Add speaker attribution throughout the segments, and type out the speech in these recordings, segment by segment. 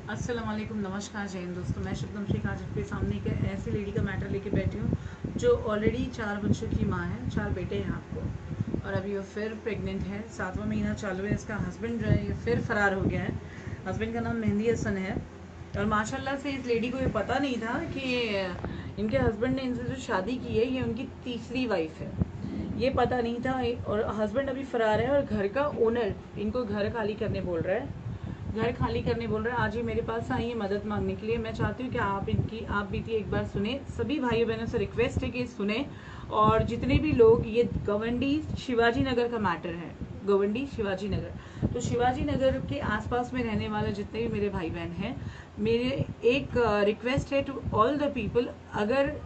Speaker 1: अस्सलाम वालेकुम, नमस्कार, जय हिंद दोस्तों। मैं शबनम शेख आज आपके सामने एक ऐसी लेडी का मैटर लेके बैठी हूँ जो ऑलरेडी 4 बच्चों की माँ है, 4 बेटे हैं आपको, और अभी वो फिर प्रेग्नेंट है। 7वां महीना चालू है। इसका हस्बैंड जो है ये फिर फरार हो गया है। हस्बैंड का नाम मेहंदी हसन है और माशाल्लाह से इस लेडी को ये पता नहीं था कि इनके हस्बैंड ने इनसे जो शादी की है ये उनकी तीसरी वाइफ है। ये पता नहीं था और हस्बैंड अभी फरार है और घर का ओनर इनको घर खाली करने बोल रहा है। आज ही मेरे पास आई है मदद मांगने के लिए। मैं चाहती हूँ कि आप भी एक बार सुने। सभी भाइयों बहनों से रिक्वेस्ट है कि सुने, और जितने भी लोग, ये गवंडी शिवाजी नगर का मैटर है, गवंडी शिवाजी नगर, तो शिवाजी नगर के आसपास में रहने वाले जितने भी मेरे भाई बहन हैं, मेरे एक रिक्वेस्ट है टू ऑल द पीपल, अगर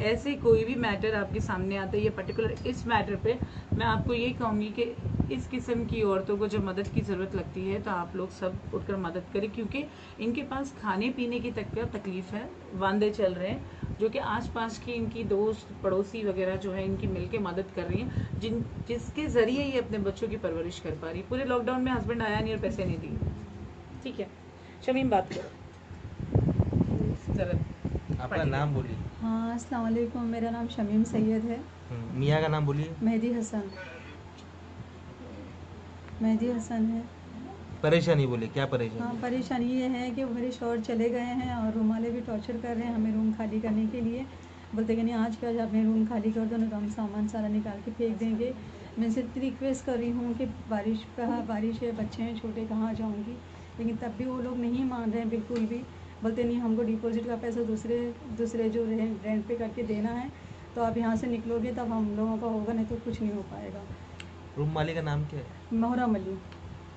Speaker 1: ऐसे कोई भी मैटर आपके सामने आता है, ये पर्टिकुलर इस मैटर पे मैं आपको ये कहूँगी कि इस किस्म की औरतों को जब मदद की ज़रूरत लगती है तो आप लोग सब उठकर मदद करें, क्योंकि इनके पास खाने पीने की तकलीफ़ है। वांदे चल रहे हैं जो कि आसपास की इनकी दोस्त पड़ोसी वगैरह जो है इनकी मिलके मदद कर रही हैं, जिसके ज़रिए ये अपने बच्चों की परवरिश कर पा रही है। पूरे लॉकडाउन में हस्बैंड आया नहीं और पैसे नहीं दिए। ठीक है शमीम, बात करो ज़रा,
Speaker 2: आपका नाम बोलिए।
Speaker 3: हाँ, अस्सलाम वालेकुम। मेरा नाम शमीम सैयद है।
Speaker 2: मियाँ का नाम बोलिए।
Speaker 3: मेहदी हसन। मेहदी हसन है।
Speaker 2: परेशानी बोलिए, क्या परेशानी?
Speaker 3: हाँ, परेशानी ये है कि मेरे शौहर चले गए हैं और रूम वाले भी टॉर्चर कर रहे हैं हमें रूम खाली करने के लिए। बोलते कि नहीं, आज के आज आपने रूम खाली कर दो, ना तो हम सामान सारा निकाल के फेंक देंगे। मैं सिर्फ रिक्वेस्ट कर रही हूँ कि बारिश है, बच्चे हैं छोटे, कहाँ जाऊँगी। लेकिन तब भी वो लोग नहीं मान रहे हैं बिल्कुल भी। बोलते नहीं, हमको डिपॉजिट का पैसा दूसरे जो रेंट पे करके देना है, तो आप यहाँ से निकलोगे तब हम लोगों का होगा, नहीं तो कुछ नहीं हो पाएगा।
Speaker 2: रूम मालिक का नाम क्या है?
Speaker 3: मोहरम अली,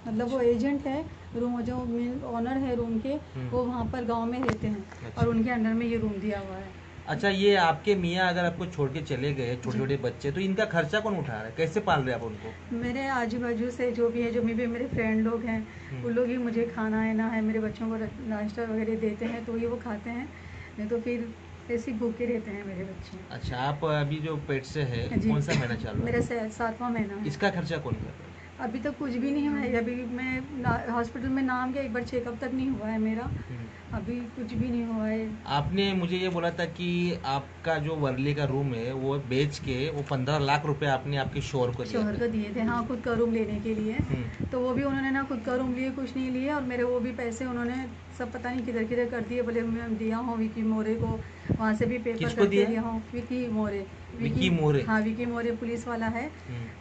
Speaker 3: मतलब वो एजेंट है। रूम जो मेन ओनर है रूम के, वो वहाँ पर गांव में रहते हैं।
Speaker 2: अच्छा।
Speaker 3: और उनके अंडर में ये रूम दिया हुआ है।
Speaker 2: अच्छा, ये आपके मियाँ अगर आपको छोड़ के चले गए, छोटे छोटे बच्चे, तो इनका खर्चा कौन उठा रहा है? कैसे पाल रहे हैं आप उनको?
Speaker 3: मेरे आजू बाजू से जो भी है, जो भी मेरे फ्रेंड लोग हैं, वो लोग ही मुझे खाना है ना है, मेरे बच्चों को नाश्ता वगैरह देते हैं, तो ये वो खाते हैं, नहीं तो फिर ऐसे ही भूखे रहते हैं मेरे बच्चे।
Speaker 2: अच्छा, आप अभी जो पेट से है
Speaker 3: जी।
Speaker 2: कौन सा महीना चालू है?
Speaker 3: मेरा 7वां महीना है।
Speaker 2: इसका खर्चा कौन कर रहा है?
Speaker 3: अभी तक कुछ भी नहीं हुआ है। अभी मैं हॉस्पिटल में नाम के एक बार चेकअप तक नहीं हुआ है मेरा। अभी कुछ भी नहीं हुआ है।
Speaker 2: आपने मुझे ये बोला था कि आपका जो वर्ली का रूम है वो बेच के वो 15 लाख रुपए आपने आपके शोहर को
Speaker 3: दिए थे। हाँ, खुद का रूम लेने के लिए। तो वो भी उन्होंने ना खुद का रूम लिए, कुछ नहीं लिए, और मेरे वो भी पैसे उन्होंने सब पता नहीं किधर किधर कर दिए। बोले मैं दिया हूँ विकी मोरे को, वहाँ से भी पेपर करके दिया हूँ। विकी मोरे। हाँ, विकी मोरे पुलिस वाला है।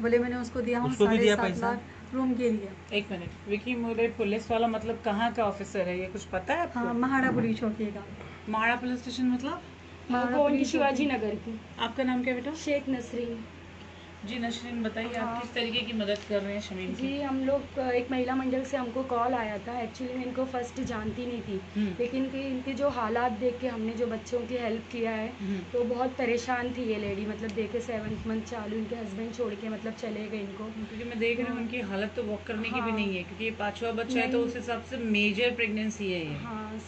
Speaker 3: बोले मैंने उसको दिया हूँ 7.5 लाख रूम के लिए।
Speaker 1: एक मिनट, विकी मोरे पुलिस वाला मतलब कहाँ का ऑफिसर है, ये कुछ पता है आपको?
Speaker 3: हाँ, महाड़ा पुलिस चौकी का।
Speaker 1: महाड़ा पुलिस स्टेशन मतलब?
Speaker 3: महाड़ा
Speaker 4: शिवाजी नगर की।
Speaker 1: आपका नाम क्या बेटा?
Speaker 4: शेख नसरीन।
Speaker 1: जी नसरीन, बताइए आप किस तरीके की मदद कर रहे हैं शमीम की?
Speaker 4: जी, हम लोग एक महिला मंडल से हमको कॉल आया था। एक्चुअली मैं इनको फर्स्ट जानती नहीं थी, लेकिन इनके जो हालात देख के हमने जो बच्चों की हेल्प किया है, तो बहुत परेशान थी ये लेडी। मतलब देखे 7th मंथ चालू, इनके हस्बैंड छोड़ के मतलब चले गए इनको।
Speaker 1: क्योंकि मैं देख रही हूँ उनकी हालत तो वॉक करने की भी नहीं है, क्योंकि ये 5वां बच्चा है, तो उस हिसाब से मेजर प्रेगनेंसी है ये।
Speaker 4: हाँ,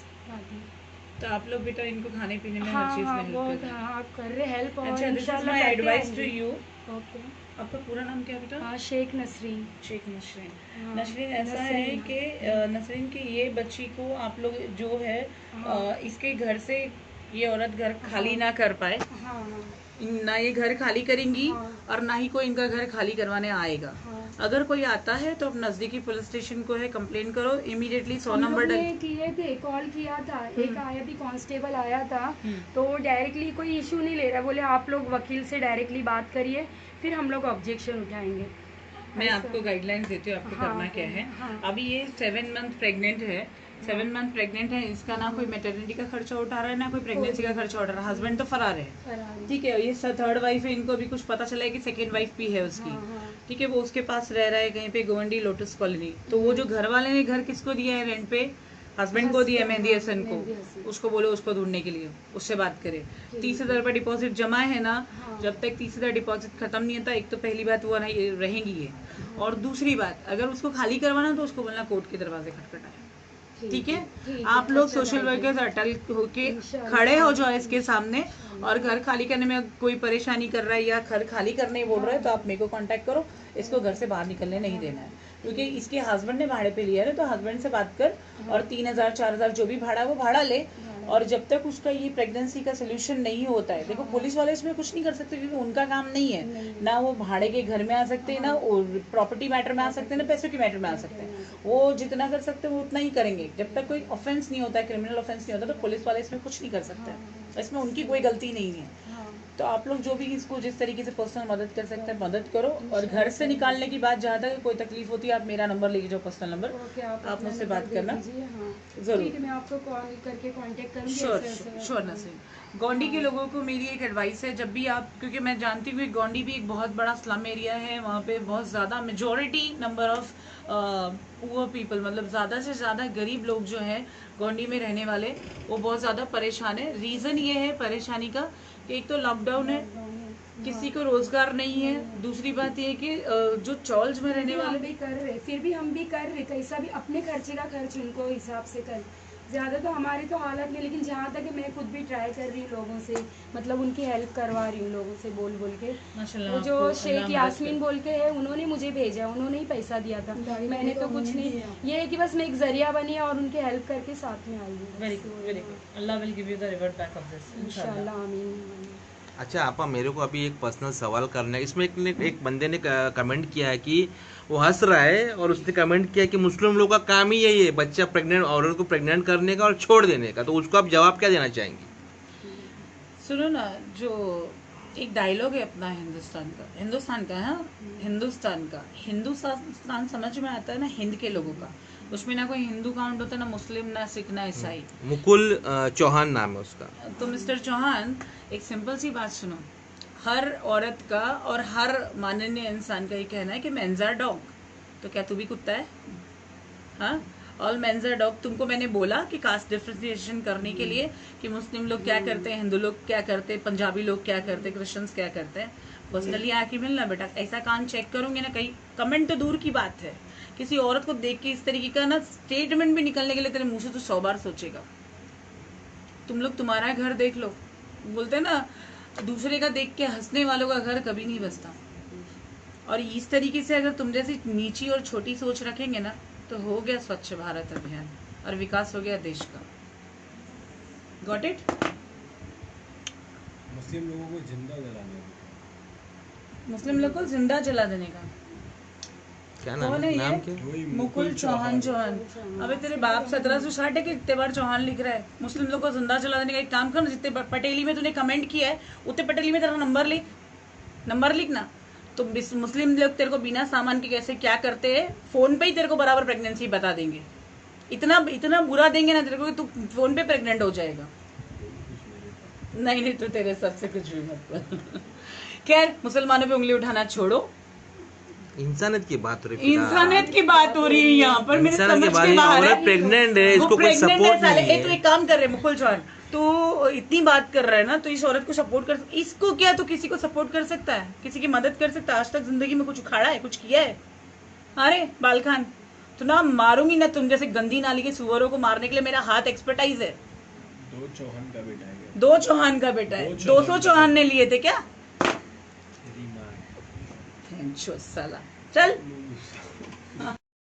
Speaker 1: तो आप लोग बेटा इनको खाने पीने में हर चीज़ में हेल्प कर रहे हैं।
Speaker 4: हाँ, आप कर रहे हेल्प।
Speaker 1: अच्छा, this is my advice to you.
Speaker 4: Okay.
Speaker 1: आपका पूरा नाम क्या बेटा?
Speaker 4: हाँ, शेख नसरीन।
Speaker 1: शेख नसरीन।
Speaker 4: हाँ,
Speaker 1: नसरीन, ऐसा है कि नसरीन की ये बच्ची को आप लोग जो है इसके घर से ये औरत घर खाली ना कर पाए।
Speaker 4: हाँ,
Speaker 1: ना ये घर खाली करेंगी
Speaker 4: हाँ,
Speaker 1: और ना ही कोई इनका घर खाली करवाने आएगा।
Speaker 4: हाँ।
Speaker 1: अगर कोई आता है तो आप नजदीकी पुलिस स्टेशन को है कंप्लेन करो, इमीडिएटली 100 नंबर
Speaker 4: किए थे, कॉल किया था। एक आया भी, कांस्टेबल आया था, तो वो डायरेक्टली कोई इशू नहीं ले रहा। बोले आप लोग वकील से डायरेक्टली बात करिए, फिर हम लोग ऑब्जेक्शन उठाएंगे।
Speaker 1: मैं आपको गाइडलाइंस देती हूँ आपको करना क्या है। अभी ये 7 मंथ प्रेग्नेंट है। 7 मंथ प्रेग्नेंट है। इसका ना कोई मैटरनिटी का खर्चा उठा रहा है, ना कोई प्रेगनेंसी का खर्चा उठा रहा है। हस्बैंड तो फरार है, ठीक है। ये 3rd वाइफ है, इनको अभी कुछ पता चला है कि 2nd वाइफ भी है उसकी, ठीक है। वो उसके पास रह रहा है कहीं पे, गोवंडी लोटस कॉलोनी। तो वो जो घर वाले ने घर किसको दिया है रेंट पे? हस्बैंड को दिया है, मेहंदी हसन को। उसको बोलो उसको ढूंढने के लिए, उससे बात करे। 30,000 रुपये डिपॉजिट जमा है ना। जब तक 30,000 डिपॉजिट खत्म नहीं होता, एक तो पहली बात वो नहीं रहेंगी ये, और दूसरी बात अगर उसको खाली करवाना तो उसको बोलना कोर्ट के दरवाजे खटखटाए, ठीक है। आप लोग सोशल वर्कर्स अटल होके खड़े हो जाओ इसके सामने, और घर खाली करने में कोई परेशानी कर रहा है या घर खाली करने बोल रहा है तो आप मेरे को कांटेक्ट करो। इसको घर से बाहर निकलने नहीं देना है। क्योंकि इसके हस्बैंड ने भाड़े पे लिया है ना, तो हस्बैंड से बात कर और 3,000 4,000 जो भी भाड़ा है वो भाड़ा ले, और जब तक उसका ये प्रेगनेंसी का सोल्यूशन नहीं होता है, देखो पुलिस वाले इसमें कुछ नहीं कर सकते क्योंकि उनका काम नहीं है ना, वो भाड़े के घर में आ सकते हैं ना प्रॉपर्टी मैटर में आ सकते हैं ना पैसों के मैटर में आ सकते हैं, वो जितना कर सकते हैं वो उतना ही करेंगे। जब तक कोई ऑफेंस नहीं होता है, क्रिमिनल ऑफेंस नहीं होता, तो पुलिस वाले इसमें कुछ नहीं कर सकते, इसमें उनकी कोई गलती नहीं है। तो आप लोग जो भी इसको जिस तरीके से पर्सनल मदद कर सकते हैं मदद करो, और घर से निकालने की बात जहाँ तक कोई तकलीफ होती है आप मेरा नंबर लेके जाओ, पर्सनल नंबर, आप मुझसे बात करना जरूर।
Speaker 4: ठीक है, मैं आपको कॉल करके कांटेक्ट करूंगी।
Speaker 1: श्योर नसीम। गोंडी के लोगों को मेरी एक एडवाइस है, जब भी आप, क्योंकि मैं जानती हूँ गोंडी भी एक बहुत बड़ा स्लम एरिया है, वहाँ पे बहुत ज़्यादा majority number of poor people, मतलब ज़्यादा से ज़्यादा गरीब लोग जो हैं गोंडी में रहने वाले, वो बहुत ज़्यादा परेशान है। रीज़न ये है परेशानी का कि एक तो लॉकडाउन है, किसी को रोजगार नहीं है, दूसरी बात ये है कि जो चॉल्स में रहने वाले
Speaker 4: भी कर रहे, फिर भी हम भी कर रहे, कैसा भी अपने खर्चे का खर्च उनको हिसाब से कर, ज़्यादा तो हमारी तो हालत नहीं, लेकिन जहाँ तक मैं खुद भी ट्राई कर रही हूँ लोगों से, मतलब उनकी हेल्प करवा रही हूँ लोगों से बोल के। वो जो शेख यास्मीन बोल के है, उन्होंने मुझे भेजा, उन्होंने ही पैसा दिया था, मैंने तो कुछ नहीं, ये है कि बस मैं एक जरिया बनी और उनकी हेल्प करके साथ में आई हूँ।
Speaker 1: Very good, Allah will give you the revert back of this
Speaker 4: इंशाल्लाह, आमीन।
Speaker 2: अच्छा आपा, मेरे को अभी एक पर्सनल सवाल करना है। इसमें एक बंदे ने कमेंट किया है कि वो हंस रहा है और उसने कमेंट किया कि मुस्लिम लोग का काम ही यही है बच्चा प्रेग्नेंट औरत को प्रेग्नेंट करने का और छोड़ देने का, तो उसको आप जवाब क्या देना चाहेंगी?
Speaker 1: सुनो ना, जो एक डायलॉग है अपना हिंदुस्तान का है, हिंदुस्तान समझ में आता है ना हिंद के लोगों का, उसमें ना कोई हिंदू काउंट होता है, ना मुस्लिम, ना सिख, ना ईसाई।
Speaker 2: मुकुल चौहान नाम है उसका।
Speaker 1: तो मिस्टर चौहान, एक सिंपल सी बात सुनो, हर औरत का और हर माननीय इंसान का ये कहना है कि मेंस आर डॉग, तो क्या तू भी कुत्ता है? हाँ, ऑल मेंस आर डॉग। तुमको मैंने बोला कि कास्ट डिफरेंशिएशन करने के लिए कि मुस्लिम लोग क्या करते हैं, हिंदू लोग क्या करते हैं, पंजाबी लोग क्या करते हैं, क्रिश्चियंस क्या करते हैं, पर्सनली आके मिलना बेटा, ऐसा कान चेक करूंगे ना, कहीं कमेंट तो दूर की बात है, किसी औरत को देख के इस तरीके का ना स्टेटमेंट भी निकलने के लिए तेरे मुंह से तो 100 बार सोचेगा। तुम लोग तुम्हारा घर देख लो, बोलते हैं ना दूसरे का देख के हंसने वालों का घर कभी नहीं बसता, और इस तरीके से अगर तुम जैसी नीची और छोटी सोच रखेंगे ना, तो हो गया स्वच्छ भारत अभियान और विकास हो गया देश का। Got it?
Speaker 5: मुस्लिम लोगों को जिंदा जलाने,
Speaker 1: मुस्लिम लोग को जिंदा जला देने का
Speaker 2: क्या नाम
Speaker 1: कौन
Speaker 2: है?
Speaker 1: है
Speaker 2: नाम
Speaker 1: ये?
Speaker 2: क्या?
Speaker 1: मुकुल चौहान। अबे तेरे बाप 1760 के कितने बार चौहान लिख रहा है? मुस्लिम लोग को जिंदा जला देने का एक काम कर ना, जितने पटेली में तूने कमेंट किया है उतने पटेली में तेरा नंबर लिखना, तो मुस्लिम लोग तेरे को बिना सामान के कैसे क्या करते हैं, फोन पे ही तेरे को बराबर प्रेगनेंसी बता देंगे, इतना बुरा देंगे ना तेरे को कि तू फोन पे प्रेग्नेंट हो जाएगा। नहीं तो तेरे सबसे कुछ भी मत बोल। खैर, मुसलमानों पे उंगली उठाना छोड़ो,
Speaker 2: इंसानियत की बात हो रही है,
Speaker 1: इंसानियत की बात हो रही है यहाँ पर, मेरे समझ के बाहर है।
Speaker 2: प्रेग्नेंट है, इसको कोई सपोर्ट नहीं है।
Speaker 1: तो एक काम कर रहे मुकुल चौहान, तो इतनी बात कर रहा है ना, तो इस औरत को सपोर्ट कर, इसको क्या तो किसी को सपोर्ट कर सकता है, किसी की मदद कर सकता है? आज तक जिंदगी में कुछ उखाड़ा है, कुछ किया है? अरे बालखान, तो ना मारूंगी ना तुम जैसे गंदी नाली के सुअरों को मारने के लिए मेरा हाथ एक्सपर्टाइज है।
Speaker 5: 2 चौहान का बेटा है,
Speaker 1: 2 चौहान का बेटा है, 200 चौहान ने लिए थे क्या?
Speaker 5: तेरी माँ।
Speaker 1: साला चल।